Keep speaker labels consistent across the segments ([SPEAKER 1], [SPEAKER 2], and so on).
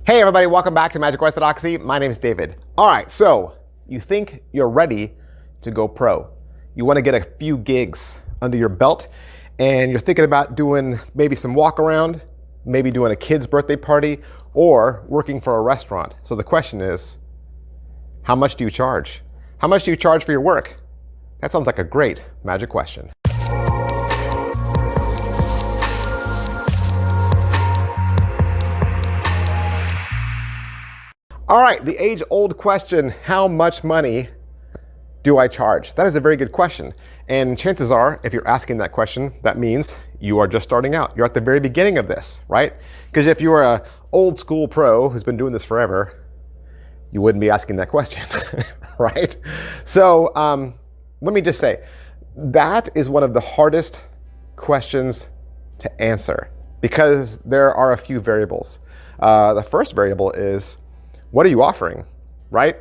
[SPEAKER 1] Hey everybody, welcome back to Magic Orthodoxy. My name is David. All right, so you think you're ready to go pro. You want to get a few gigs under your belt, and you're thinking about doing maybe some walk around, maybe doing a kid's birthday party, or working for a restaurant. So the question is, how much do you charge? How much do you charge for your work? That sounds like a great magic question. All right, the age-old question, how much money do I charge? That is a very good question. And chances are, if you're asking that question, that means you are just starting out. You're at the very beginning of this, right? Because if you were an old school pro who's been doing this forever, you wouldn't be asking that question, right? So let me just say, that is one of the hardest questions to answer because there are a few variables. The first variable is, what are you offering, right?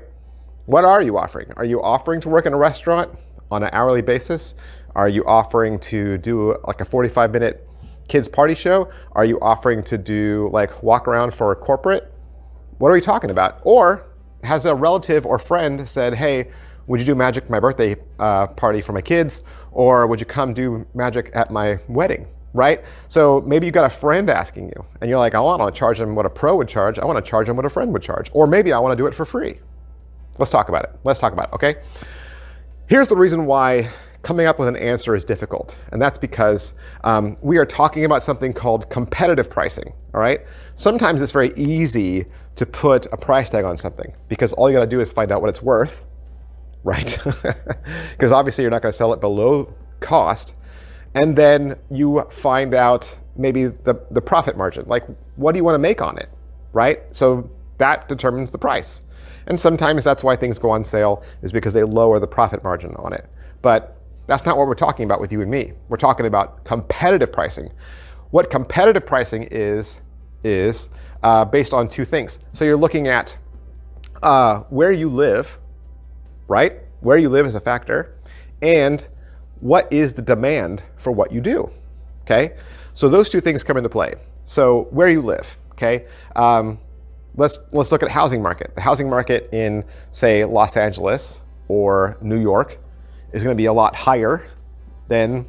[SPEAKER 1] What are you offering? Are you offering to work in a restaurant on an hourly basis? Are you offering to do like a 45-minute kids party show? Are you offering to do like walk around for a corporate? What are we talking about? Or has a relative or friend said, hey, would you do magic for my birthday party for my kids? Or would you come do magic at my wedding? Right? So maybe you've got a friend asking you and you're like, I want to charge them what a pro would charge. I want to charge them what a friend would charge. Or maybe I want to do it for free. Let's talk about it. Let's talk about it, okay? Here's the reason why coming up with an answer is difficult. And that's because we are talking about something called competitive pricing, all right? Sometimes it's very easy to put a price tag on something because all you got to do is find out what it's worth, right? Because obviously you're not going to sell it below cost. And then you find out maybe the profit margin, like what do you want to make on it, right? So that determines the price. And sometimes that's why things go on sale is because they lower the profit margin on it. But that's not what we're talking about with you and me. We're talking about competitive pricing. What competitive pricing is based on two things. So you're looking at where you live, right? Where you live is a factor. And what is the demand for what you do, okay? So those two things come into play. So where you live, okay? Let's look at housing market. The housing market in, say, Los Angeles or New York is going to be a lot higher than,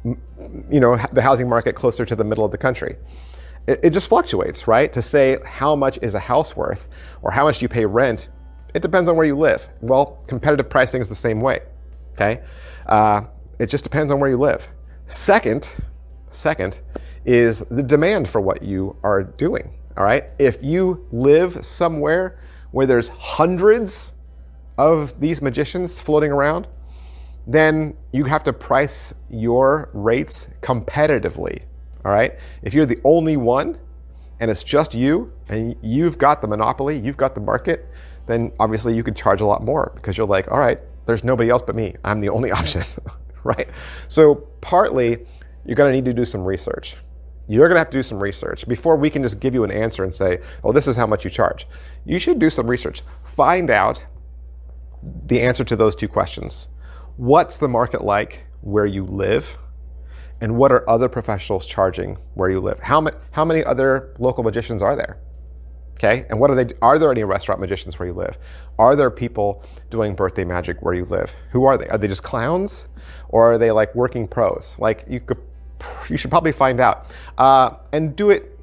[SPEAKER 1] the housing market closer to the middle of the country. It just fluctuates, right? To say how much is a house worth or how much do you pay rent, it depends on where you live. Well, competitive pricing is the same way, okay? It just depends on where you live. Second is the demand for what you are doing, all right? If you live somewhere where there's hundreds of these magicians floating around, then you have to price your rates competitively, all right? If you're the only one and it's just you and you've got the monopoly, you've got the market, then obviously you could charge a lot more because you're like, all right, there's nobody else but me. I'm the only option. Right? So partly, you're going to need to do some research. You're going to have to do some research before we can just give you an answer and say, oh, this is how much you charge. You should do some research. Find out the answer to those two questions. What's the market like where you live? And what are other professionals charging where you live? How many other local magicians are there? Okay, and what are they? Are there any restaurant magicians where you live? Are there people doing birthday magic where you live? Who are they? Are they just clowns? Or are they like working pros? Like you should probably find out. And do it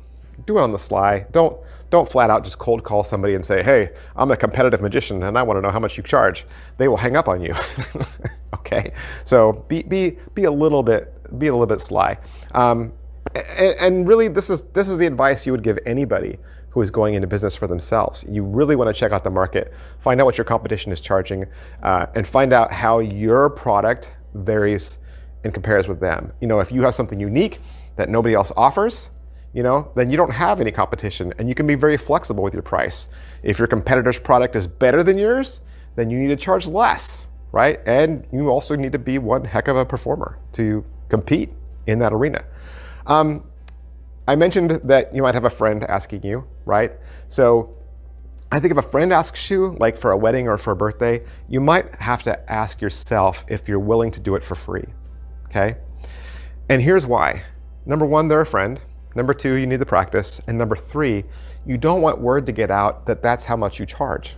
[SPEAKER 1] on the sly. Don't flat out just cold call somebody and say, hey, I'm a competitive magician and I want to know how much you charge. They will hang up on you. Okay, so be a little bit sly. And really, this is the advice you would give anybody who is going into business for themselves. You really want to check out the market, find out what your competition is charging, and find out how your product varies and compares with them. If you have something unique that nobody else offers, then you don't have any competition and you can be very flexible with your price. If your competitor's product is better than yours, then you need to charge less, right? And you also need to be one heck of a performer to compete in that arena. I mentioned that you might have a friend asking you, right? So I think if a friend asks you, like for a wedding or for a birthday, you might have to ask yourself if you're willing to do it for free, okay? And here's why. Number one, they're a friend. Number two, you need the practice. And number three, you don't want word to get out that that's how much you charge.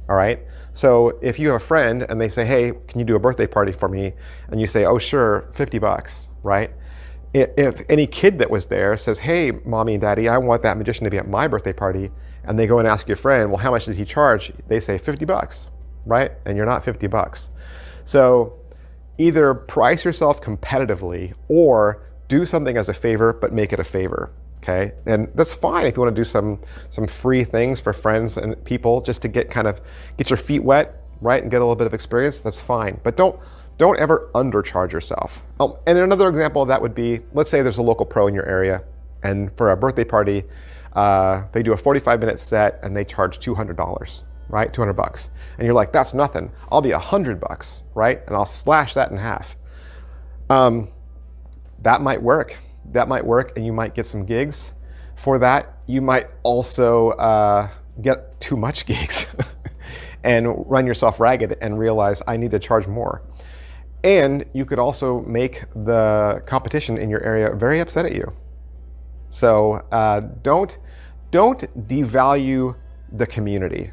[SPEAKER 1] All right? So if you have a friend and they say, hey, can you do a birthday party for me? And you say, oh, sure, $50, right? If any kid that was there says, hey, mommy and daddy, I want that magician to be at my birthday party, and they go and ask your friend, well, how much does he charge? They say $50, right? And you're not $50. So either price yourself competitively or do something as a favor, but make it a favor, okay? And that's fine if you want to do some free things for friends and people just to get your feet wet, right? And get a little bit of experience, that's fine. But don't ever undercharge yourself. And another example of that would be, let's say there's a local pro in your area, and for a birthday party, they do a 45-minute set and they charge $200, right? $200. And you're like, that's nothing. I'll be $100, right? And I'll slash that in half. That might work. That might work, and you might get some gigs for that. You might also get too much gigs and run yourself ragged and realize I need to charge more. And you could also make the competition in your area very upset at you. So don't devalue the community.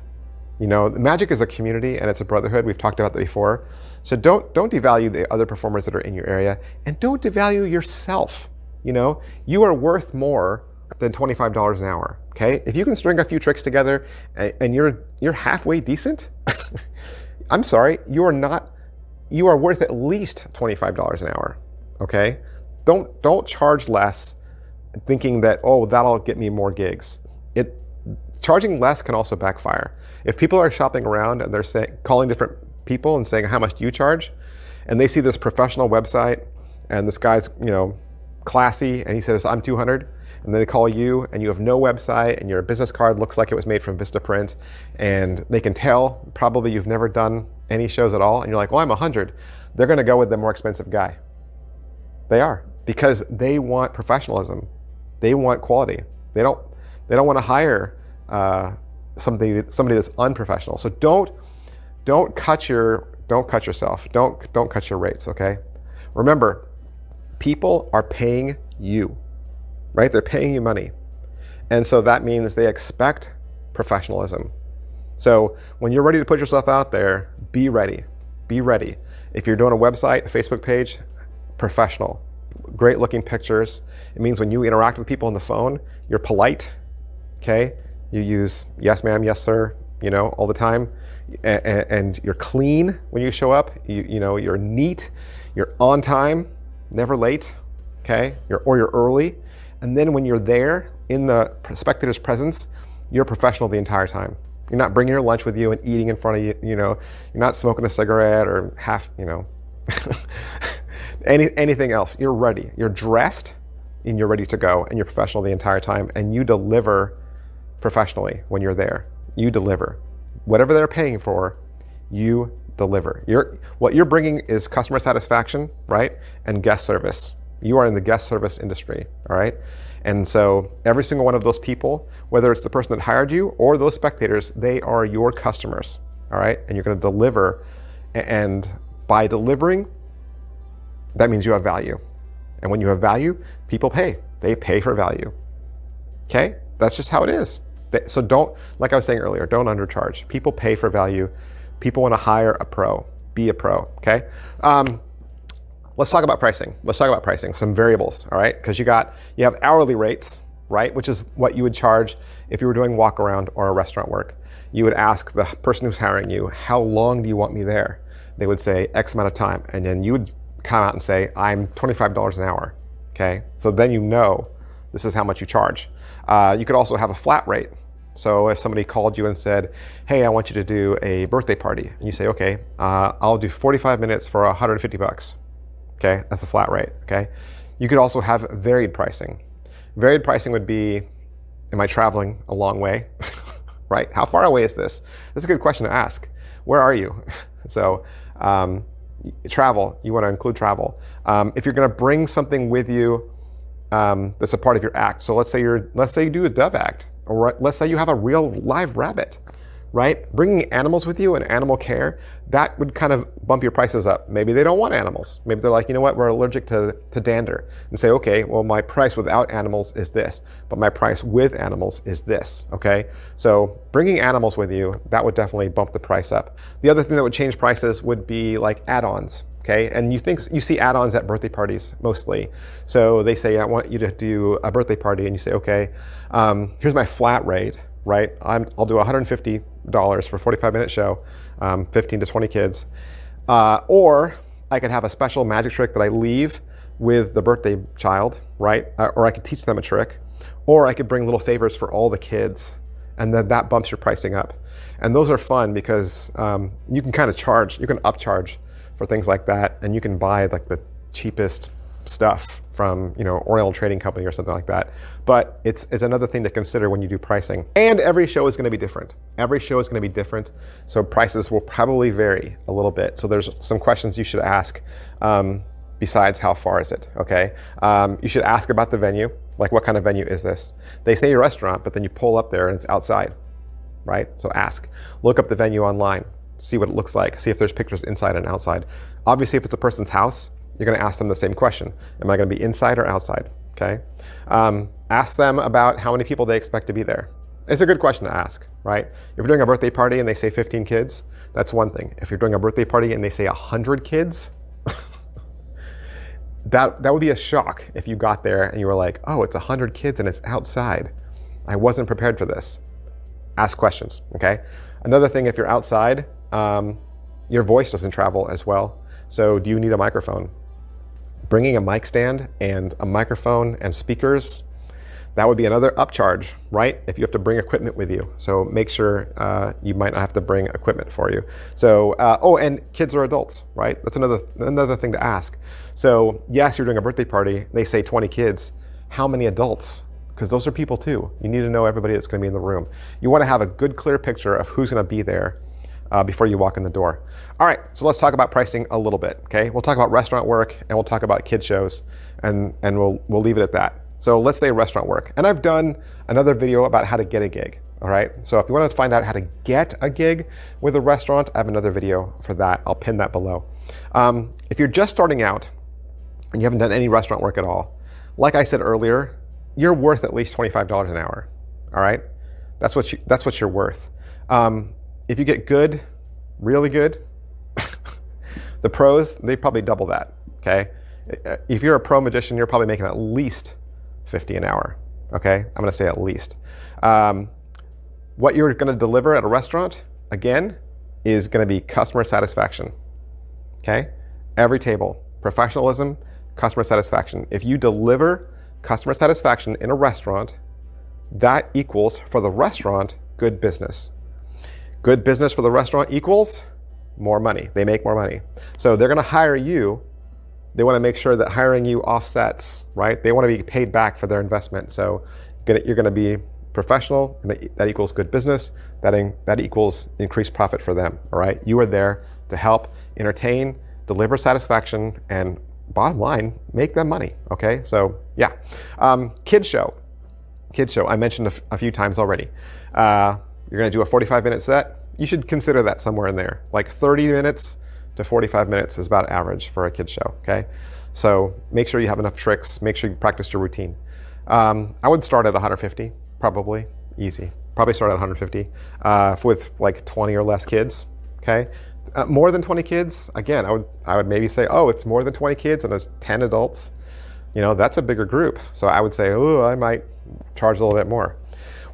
[SPEAKER 1] You know, magic is a community and it's a brotherhood. We've talked about that before. So don't devalue the other performers that are in your area, and don't devalue yourself. You know, you are worth more than $25 an hour. Okay, if you can string a few tricks together and you're halfway decent, I'm sorry, you are not. You are worth at least $25 an hour. Okay, don't charge less, thinking that, oh, that'll get me more gigs. Charging less can also backfire. If people are shopping around and they're calling different people and saying, how much do you charge? And they see this professional website and this guy's, you know, classy, and he says, I'm 200. And then they call you and you have no website and your business card looks like it was made from Vistaprint, and they can tell probably you've never done any shows at all. And you're like, well, I'm 100. They're going to go with the more expensive guy. They are, because they want professionalism. They want quality. They don't want to hire somebody that's unprofessional. So don't cut yourself. Don't cut your rates. Okay. Remember, people are paying you, right? They're paying you money, and so that means they expect professionalism. So when you're ready to put yourself out there, be ready. Be ready. If you're doing a website, a Facebook page, professional, great looking pictures. It means when you interact with people on the phone, you're polite. Okay. You use yes, ma'am, yes, sir, you know, all the time. And you're clean when you show up. You know, you're neat. You're on time, never late. Okay. You're early. And then when you're there in the spectator's presence, you're professional the entire time. You're not bringing your lunch with you and eating in front of you. You know, you're not smoking a cigarette or half, you know, anything else. You're ready. You're dressed and you're ready to go, and you're professional the entire time, and you deliver professionally when you're there. You deliver. Whatever they're paying for, you deliver. What you're bringing is customer satisfaction, right? And guest service. You are in the guest service industry, all right? And so every single one of those people, whether it's the person that hired you or those spectators, they are your customers, all right? And you're going to deliver. And by delivering, that means you have value. And when you have value, people pay. They pay for value. Okay? That's just how it is. So don't, like I was saying earlier, don't undercharge. People pay for value. People want to hire a pro. Be a pro, okay? Let's talk about pricing. Let's talk about pricing, some variables, all right? Because you have hourly rates, right? Which is what you would charge if you were doing walk around or a restaurant work. You would ask the person who's hiring you, how long do you want me there? They would say X amount of time. And then you would come out and say, I'm $25 an hour, okay? So then you know this is how much you charge. You could also have a flat rate. So if somebody called you and said, hey, I want you to do a birthday party, and you say, okay, I'll do 45 minutes for $150. Okay, that's a flat rate, okay? You could also have varied pricing. Varied pricing would be, am I traveling a long way, right? How far away is this? That's a good question to ask. Where are you? So travel, you want to include travel. If you're going to bring something with you that's a part of your act. So let's say you do a dove act, or let's say you have a real live rabbit, right? Bringing animals with you and animal care, that would kind of bump your prices up. Maybe they don't want animals. Maybe they're like, you know what, we're allergic to dander. And say, okay, well, my price without animals is this, but my price with animals is this, okay? So bringing animals with you, that would definitely bump the price up. The other thing that would change prices would be like add-ons. Okay, and you see add-ons at birthday parties mostly. So they say, I want you to do a birthday party, and you say, okay, here's my flat rate, right? I'll do $150 for a 45-minute show, 15 to 20 kids. Or I could have a special magic trick that I leave with the birthday child, right? Or I could teach them a trick. Or I could bring little favors for all the kids, and then that bumps your pricing up. And those are fun because you can kind of charge, you can upcharge for things like that, and you can buy like the cheapest stuff from, you know, Oriental Trading Company or something like that. But it's another thing to consider when you do pricing. And every show is going to be different. Every show is going to be different, so prices will probably vary a little bit. So there's some questions you should ask besides how far is it, okay? You should ask about the venue, like what kind of venue is this? They say a restaurant, but then you pull up there and it's outside, right? So ask. Look up the venue online. See what it looks like, see if there's pictures inside and outside. Obviously, if it's a person's house, you're going to ask them the same question. Am I going to be inside or outside? Okay. Ask them about how many people they expect to be there. It's a good question to ask, right? If you're doing a birthday party and they say 15 kids, that's one thing. If you're doing a birthday party and they say 100 kids, that would be a shock if you got there and you were like, oh, it's 100 kids and it's outside. I wasn't prepared for this. Ask questions, okay? Another thing, if you're outside, your voice doesn't travel as well. So do you need a microphone? Bringing a mic stand and a microphone and speakers, that would be another upcharge, right? If you have to bring equipment with you. So make sure you might not have to bring equipment for you. So, oh, and kids or adults, right? That's another thing to ask. So yes, you're doing a birthday party. They say 20 kids. How many adults? Because those are people too. You need to know everybody that's going to be in the room. You want to have a good, clear picture of who's going to be there before you walk in the door. All right, so let's talk about pricing a little bit, okay? We'll talk about restaurant work and we'll talk about kid shows, and we'll leave it at that. So let's say restaurant work. And I've done another video about how to get a gig, all right? So if you want to find out how to get a gig with a restaurant, I have another video for that. I'll pin that below. If you're just starting out and you haven't done any restaurant work at all, like I said earlier, you're worth at least $25 an hour, all right? That's what you're worth. If you get good, really good, the pros, they probably double that, okay? If you're a pro magician, you're probably making at least $50 an hour, okay? I'm gonna say at least. What you're gonna deliver at a restaurant, again, is gonna be customer satisfaction, okay? Every table, professionalism, customer satisfaction. If you deliver customer satisfaction in a restaurant, that equals, for the restaurant, good business. Good business for the restaurant equals more money. They make more money. So they're gonna hire you. They wanna make sure that hiring you offsets, right? They wanna be paid back for their investment. So you're gonna be professional, and that equals good business. That equals increased profit for them, all right? You are there to help entertain, deliver satisfaction, and bottom line, make them money, okay? So yeah. Kids show, I mentioned a few times already. You're gonna do a 45-minute set. You should consider that somewhere in there. Like 30 minutes to 45 minutes is about average for a kids show, okay? So make sure you have enough tricks, make sure you practice your routine. I would start at 150, probably, easy. Probably start at 150 with like 20 or less kids, okay? More than 20 kids, again, I would maybe say, oh, it's more than 20 kids and there's 10 adults. You know, that's a bigger group. So I would say, oh, I might charge a little bit more.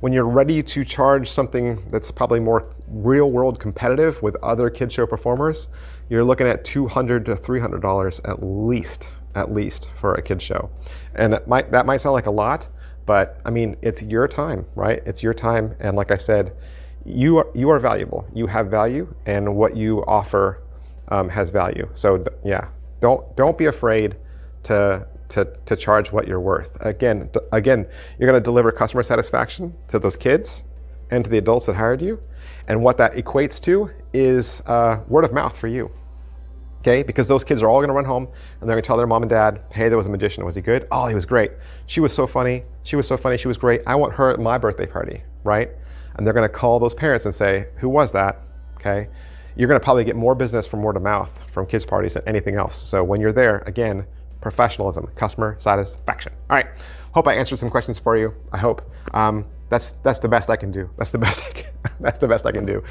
[SPEAKER 1] When you're ready to charge something that's probably more real world competitive with other kid show performers, you're looking at $200 to $300 at least for a kid show. And that might sound like a lot, but I mean, it's your time, right? It's your time. And like I said, you are valuable. You have value, and what you offer has value. So yeah, don't be afraid to charge what you're worth. Again, you're gonna deliver customer satisfaction to those kids and to the adults that hired you. And what that equates to is word of mouth for you, okay? Because those kids are all gonna run home and they're gonna tell their mom and dad, hey, there was a magician, was he good? Oh, he was great. She was so funny, she was so funny, she was great. I want her at my birthday party, right? and they're going to call those parents and say, who was that? Okay. You're going to probably get more business from word of mouth from kids parties than anything else. So when you're there, again, professionalism, customer satisfaction. All right. Hope I answered some questions for you. I hope. That's the best I can do. That's the best I can do.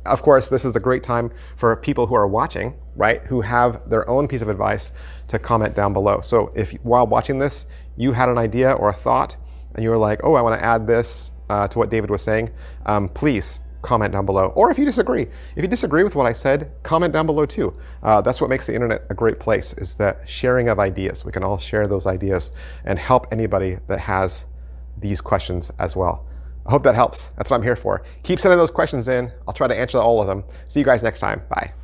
[SPEAKER 1] Of course, this is a great time for people who are watching, right, who have their own piece of advice to comment down below. So if while watching this, you had an idea or a thought, and you were like, oh, I want to add this to what David was saying, please comment down below. Or if you disagree with what I said, comment down below too. That's what makes the internet a great place, is the sharing of ideas. We can all share those ideas and help anybody that has these questions as well. I hope that helps. That's what I'm here for. Keep sending those questions in. I'll try to answer all of them. See you guys next time. Bye.